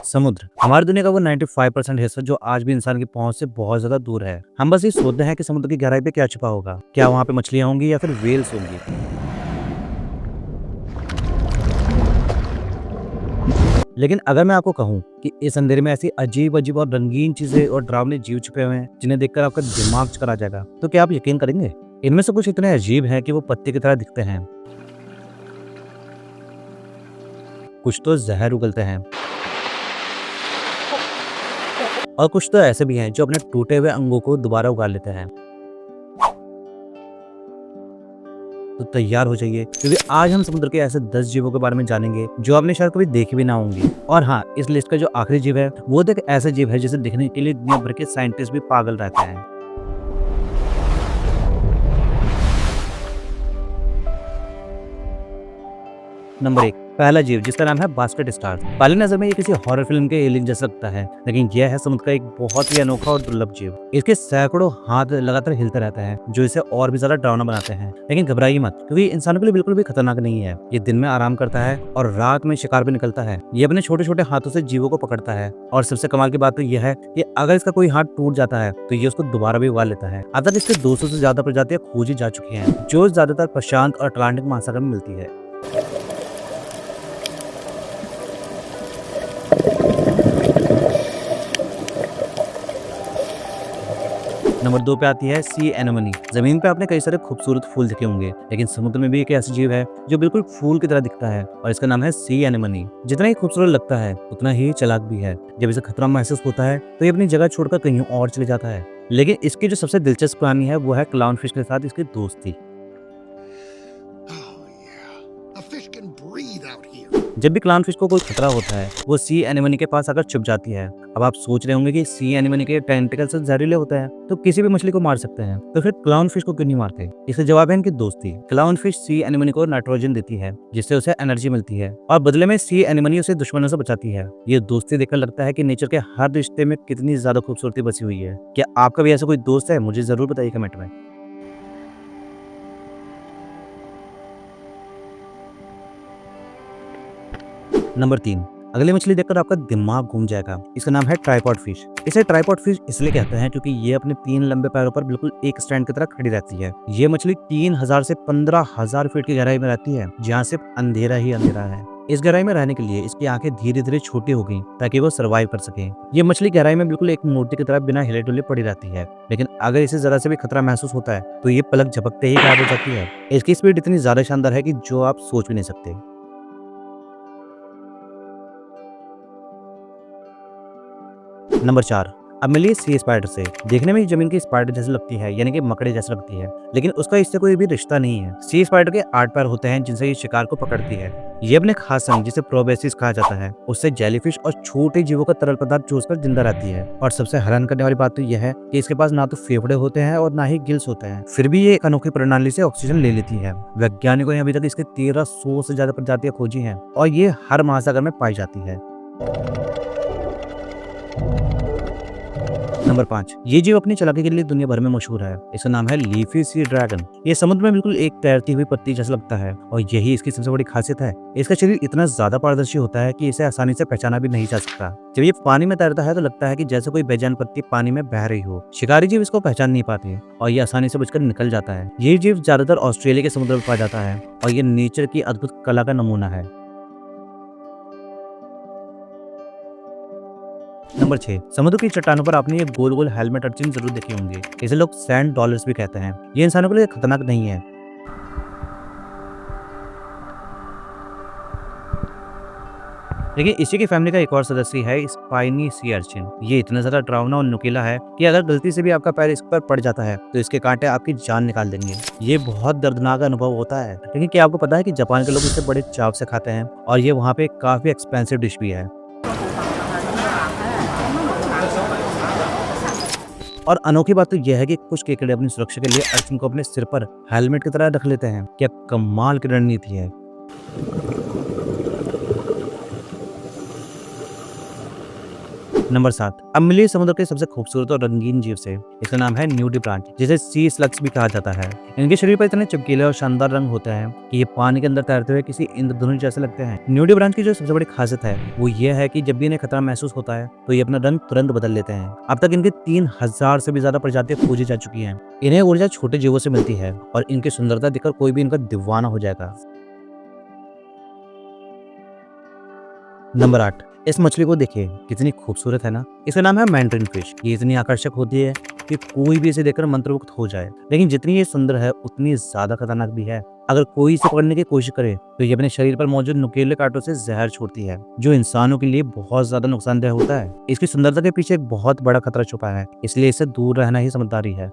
समुद्र हमारी दुनिया का वो 95% हिस्सा जो आज भी इंसान की पहुंच से बहुत ज्यादा दूर है। हम बस ये सोचते हैं कि समुद्र की गहराई पे क्या छिपा होगा, क्या वहाँ पे मछलियां होंगी या फिर वेल्स होंगी। लेकिन अगर मैं आपको कहूँ कि इस अंधेरे में ऐसी अजीब अजीब और रंगीन चीजें और डरावने जीव छुपे हुए हैं जिन्हें देखकर आपका दिमाग चकरा जाएगा, तो क्या आप यकीन करेंगे? इनमें से कुछ इतने अजीब हैं कि वो पत्ते की तरह दिखते हैं, कुछ तो जहर उगलते हैं और कुछ तो ऐसे भी हैं जो अपने टूटे हुए अंगों को दोबारा उगा लेते हैं। तो तैयार हो जाइए, क्योंकि आज हम समुद्र के ऐसे 10 जीवों के बारे में जानेंगे जो आपने शायद कभी देखे भी ना होंगे। और हाँ, इस लिस्ट का जो आखिरी जीव है वो तो एक ऐसा जीव है जिसे देखने के लिए दुनिया भर के साइंटिस्ट भी पागल रहते हैं। नंबर 1, पहला जीव जिसका नाम है बास्केट स्टार। पहली नजर में ये किसी हॉरर फिल्म के एलियन जैसा लगता है, लेकिन यह है समुद्र का एक बहुत ही अनोखा और दुर्लभ जीव। इसके सैकड़ों हाथ लगातार हिलते रहते हैं जो इसे और भी ज्यादा डरावना बनाते हैं। लेकिन घबराइए मत, क्योंकि इंसानों के लिए बिल्कुल भी खतरनाक नहीं है। ये दिन में आराम करता है और रात में शिकार पे निकलता है। ये अपने छोटे छोटे हाथों से जीवों को पकड़ता है और सबसे कमाल की बात तो यह है कि अगर इसका कोई हाथ टूट जाता है तो ये उसको दोबारा भी उगा लेता है। अब तक इसके 200 से ज्यादा प्रजातियां खोजी जा चुकी हैं, जो ज्यादातर प्रशांत और अटलांटिक महासागर में मिलती है। नंबर 2 पे आती है सी एनेमोनी। जमीन पे आपने कई सारे खूबसूरत फूल देखे होंगे, लेकिन समुद्र में भी एक ऐसा जीव है जो बिल्कुल फूल की तरह दिखता है और इसका नाम है सी एनेमोनी। जितना ही खूबसूरत लगता है उतना ही चालाक भी है। जब इसे खतरा महसूस होता है तो ये अपनी जगह छोड़कर कहीं और चले जाता है। लेकिन इसकी जो सबसे दिलचस्प कहानी है वो है क्लाउन फिश के साथ इसकी दोस्ती। Oh, yeah. A fish can breathe out here. जब भी क्लाउन फिश को कोई खतरा होता है वो सी एनेमोनी के पास आकर छुप जाती है। अब आप सोच रहे होंगे कि सी एनेमोनी के टेंटिकल्स जहरीले होते हैं तो किसी भी मछली को मार सकते हैं, तो फिर क्लाउन फिश को क्यों नहीं मारते? इसका जवाब है इनकी दोस्ती। क्लाउन फिश सी एनेमोनी को नाइट्रोजन देती है जिससे उसे एनर्जी मिलती है और बदले में सी एनेमोनी उसे दुश्मनों से बचाती है। ये दोस्ती देखकर लगता है कि नेचर के हर रिश्ते में कितनी ज्यादा खूबसूरती बसी हुई है। क्या आपका भी ऐसा कोई दोस्त है? मुझे जरूर बताइए कमेंट में। नंबर 3, अगली मछली देखकर आपका दिमाग घूम जाएगा। इसका नाम है ट्राइपॉड फिश। इसे ट्राइपॉड फिश इसलिए कहते हैं क्योंकि ये अपने 3 लंबे पैरों पर बिल्कुल एक स्टैंड की तरह खड़ी रहती है। ये मछली 3000 से 15000 फीट की गहराई में रहती है, जहाँ सिर्फ अंधेरा ही अंधेरा है। इस गहराई में रहने के लिए इसकी आंखें धीरे धीरे छोटी हो गई ताकि वो सर्वाइव कर सके। ये मछली गहराई में बिल्कुल एक मूर्ति की तरह बिना हिले डुले पड़ी रहती है, लेकिन अगर इसे जरा से भी खतरा महसूस होता है तो ये पलक झपकते ही गायब हो जाती है। इसकी स्पीड इतनी ज्यादा शानदार है कि जो आप सोच भी नहीं सकते। नंबर 4, अब मिलिए सी स्पाइडर से। देखने में ही जमीन की स्पाइडर जैसी लगती है, यानी कि मकड़े जैसी लगती है, लेकिन उसका इससे कोई भी रिश्ता नहीं है। सी स्पाइडर के 8 पैर होते हैं जिनसे ये शिकार को पकड़ती है। ये अपने खास अंग जिसे प्रोबेसिस कहा जाता है उससे जेलीफिश और छोटे जीवों का तरल पदार्थ चूसकर जिंदा रहती है। और सबसे हैरान करने वाली बात तो यह है कि इसके पास ना तो फेफड़े होते हैं और ना ही गिल्स होते हैं, फिर भी ये एक अनोखी प्रणाली से ऑक्सीजन ले लेती है। वैज्ञानिकों ने अभी तक इसके 1300 से ज्यादा प्रजातियां खोजी हैं और ये हर महासागर में पाई जाती है। नंबर 5, ये जीव अपनी चालाकी के लिए दुनिया भर में मशहूर है। इसका नाम है लीफी सी ड्रैगन। ये समुद्र में बिल्कुल एक तैरती हुई पत्ती जैसा लगता है और यही इसकी सबसे बड़ी खासियत है। इसका शरीर इतना ज्यादा पारदर्शी होता है कि इसे आसानी से पहचाना भी नहीं जा सकता। जब ये पानी में तैरता है तो लगता है कि जैसे कोई बेजान पत्ती पानी में बह रही हो। शिकारी जीव इसको पहचान नहीं पाते और ये आसानी से बचकर निकल जाता है। ये जीव ज्यादातर ऑस्ट्रेलिया के समुद्र में पाया जाता है और ये नेचर की अद्भुत कला का नमूना है। नंबर 6, समुद्र की चट्टानों पर आपने ये गोल गोल हेलमेट अर्चिन जरूर देखे होंगे। इसे लोग सैंड डॉलर्स भी कहते हैं। ये इंसानों के लिए खतरनाक नहीं है, लेकिन इसी की फैमिली का एक और सदस्य है स्पाइनी सी अर्चिन। ये इतना ज्यादा डरावना और नुकीला है कि अगर गलती से भी आपका पैर इस पर पड़ जाता है तो इसके कांटे आपकी जान निकाल देंगे। ये बहुत दर्दनाक अनुभव होता है, लेकिन क्या आपको पता है कि जापान के लोग इसे बड़े चाव से खाते हैं और ये वहाँ पे काफी एक्सपेंसिव डिश भी है। और अनोखी बात तो यह है कि कुछ केकड़े अपनी सुरक्षा के लिए अर्जुन को अपने सिर पर हेलमेट की तरह रख लेते हैं। क्या कमाल की रणनीति है। नंबर 7, अब मिलिए समुद्र के सबसे खूबसूरत और रंगीन जीव से। इसका नाम है न्यूडीप्लांट, जिसे सी स्लग्स भी कहा जाता है। इनके शरीर पर इतने चमकीले और शानदार रंग होते हैं कि ये पानी के अंदर तैरते हुए किसी इंद्रधनुष जैसे लगते हैं। न्यूडीप्लांट की जो सबसे बड़ी खासियत है वो ये है कि जब भी इन्हें खतरा महसूस होता है तो ये अपना रंग तुरंत बदल लेते हैं। अब तक इनकी 3000 से भी ज्यादा प्रजातियां खोजी जा चुकी हैं। इन्हें ऊर्जा छोटे जीवों से मिलती है और इनकी सुंदरता देखकर कोई भी इनका दीवाना हो जाएगा। नंबर 8, इस मछली को देखिए कितनी खूबसूरत है ना। इसका नाम है मैंड्रिन फिश। ये इतनी आकर्षक होती है कि कोई भी इसे देखकर मंत्रमुग्ध हो जाए, लेकिन जितनी ये सुंदर है उतनी ज्यादा खतरनाक भी है। अगर कोई इसे पकड़ने की कोशिश करे तो ये अपने शरीर पर मौजूद नुकीले कांटों से जहर छोड़ती है, जो इंसानों के लिए बहुत ज्यादा नुकसानदेह होता है। इसकी सुंदरता के पीछे एक बहुत बड़ा खतरा छुपा है, इसलिए इससे दूर रहना ही समझदारी है।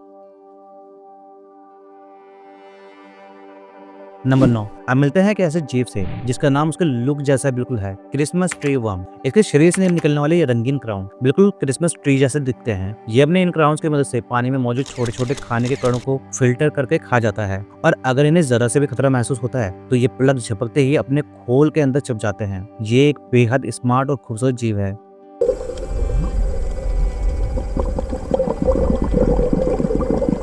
नंबर 9, अब मिलते हैं एक ऐसे जीव से जिसका नाम उसके लुक जैसा बिल्कुल है, क्रिसमस ट्री वर्म। इसके शरीर से निकलने वाले ये रंगीन क्राउन बिल्कुल क्रिसमस ट्री जैसे दिखते हैं। ये अपने इन क्राउन्स की मदद से पानी में मौजूद छोटे छोटे खाने के कणों को फिल्टर करके खा जाता है, और अगर इन्हें जरा से भी खतरा महसूस होता है तो ये पलक झपकते ही अपने खोल के अंदर छिप जाते हैं। ये एक बेहद स्मार्ट और खूबसूरत जीव है।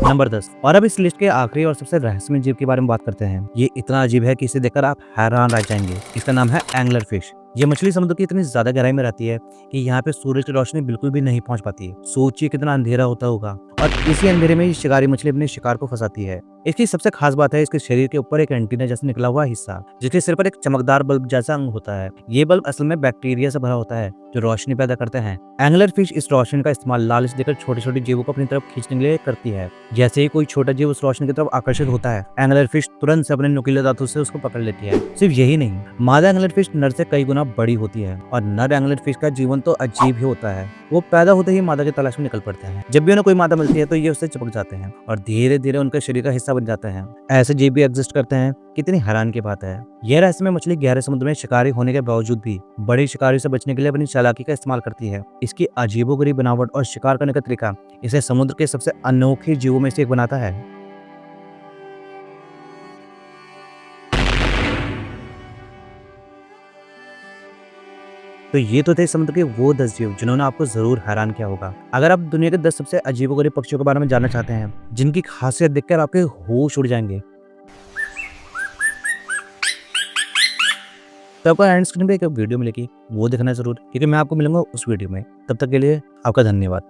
नंबर 10, और अब इस लिस्ट के आखिरी और सबसे रहस्यमय जीव के बारे में बात करते हैं। ये इतना अजीब है कि इसे देखकर आप हैरान रह जाएंगे। इसका नाम है एंगलर फिश। ये मछली समुद्र की इतनी ज्यादा गहराई में रहती है कि यहाँ पे सूरज की रोशनी बिल्कुल भी नहीं पहुंच पाती। सोचिए कितना अंधेरा होता होगा, और इसी अंधेरे में ये शिकारी मछली अपने शिकार को फंसाती है। इसकी सबसे खास बात है इसके शरीर के ऊपर एक एंटीना जैसा निकला हुआ हिस्सा, जिसके सिर पर एक चमकदार बल्ब जैसा अंग होता है। ये बल्ब असल में बैक्टीरिया से भरा होता है जो रोशनी पैदा करते हैं। एंगलर फिश इस रोशनी का इस्तेमाल लालच देकर छोटे छोटे जीवों को अपनी तरफ खींचने के लिए करती है। जैसे ही कोई छोटा जीव उस रोशनी की तरफ आकर्षित होता है, एंगलर फिश तुरंत से अपने नुकीले दांतों से उसको पकड़ लेती है। सिर्फ यही नहीं, मादा एंगलर फिश नर से कई गुना बड़ी होती है, और नर एंगलर फिश का जीवन तो अजीब ही होता है। वो पैदा होते ही मादा की तलाश में निकल पड़ते हैं। जब भी उन्हें कोई मादा मिलती है तो ये उससे चिपक जाते हैं और धीरे धीरे उनके शरीर का हिस्सा बन जाते हैं। ऐसे जीव भी एग्जिस्ट करते हैं, कितनी हैरान की बात है। यह रहस्यमय मछली गहरे समुद्र में शिकारी होने के बावजूद भी बड़ी शिकारी से बचने के लिए अपनी चालाकी का इस्तेमाल करती है। इसकी अजीबोगरीब बनावट और शिकार करने का तरीका इसे समुद्र के सबसे अनोखे जीवों में से एक बनाता है। तो ये तो थे समुद्र के वो 10 जीव जिन्होंने आपको जरूर हैरान किया होगा। अगर आप दुनिया के 10 सबसे अजीबोगरीब पक्षियों के बारे में जानना चाहते हैं जिनकी खासियत देखकर आपके होश उड़ जाएंगे, तो आपको एंड स्क्रीन पे एक वीडियो मिलेगी, वो देखना जरूर, क्योंकि मैं आपको मिलूंगा उस वीडियो में। तब तक के लिए आपका धन्यवाद।